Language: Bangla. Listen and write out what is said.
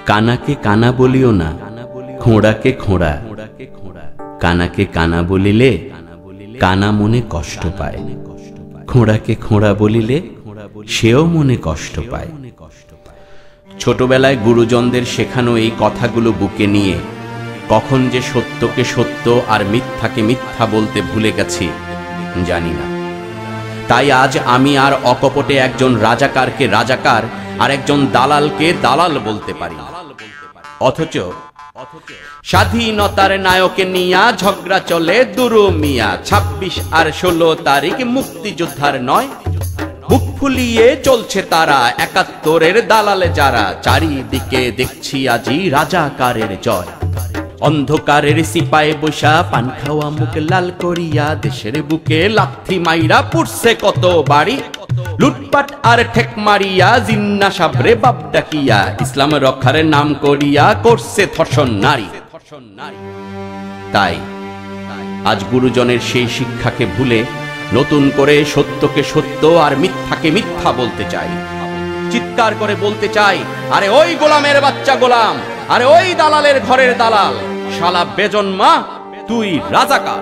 কানাকে কানা বলিও না, খোঁড়াকে খোঁড়া। কানাকে কানা বলিলে কানা মনে কষ্ট পায়, খোঁড়াকে খোঁড়া বলিলে সেও মনে কষ্ট পায়। ছোটবেলায় গুরুজনদের শেখানো এই কথাগুলো বুকে নিয়ে কখন যে সত্যকে সত্য আর মিথ্যাকে মিথ্যা বলতে ভুলে গেছি জানি না। তাই আজ আমি আর অকপটে একজন রাজাকারকে রাজাকার আর একজন দালালকে দালাল বলতে পারি। অথচ স্বাধীনতার নায়কে নিয়া ঝগড়া চলে দুরু মিয়া। 26 আর 16 তারিখ মুক্তিযোদ্ধার নয়, বুক ফুলিয়ে চলছে তারা 71-এর দালালে যারা। চারিদিকে দেখছি আজি রাজাকারের জয়। অন্ধকারের সিপায়ে বৈশা পান খাওয়া মুখ লাল করিয়া দেশের বুকে লাথি মাইরা পুড়ছে কত বাড়ি। লুটপাট আর ঠেক মারিয়া জিন্না সাবরে বাপ ডাকিয়া ইসলাম রক্ষার নাম করিয়া করছে ধর্ষণ নারী। তাই আজ গুরুজনের সেই শিক্ষাকে ভুলে নতুন করে সত্যকে সত্য আর মিথ্যাকে মিথ্যা বলতে চাই। চিৎকার করে বলতে চাই, আরে ওই গোলামের বাচ্চা গোলাম, আরে ওই দালালের ঘরের দালাল, শালা বেজন্মা তুই রাজাকার।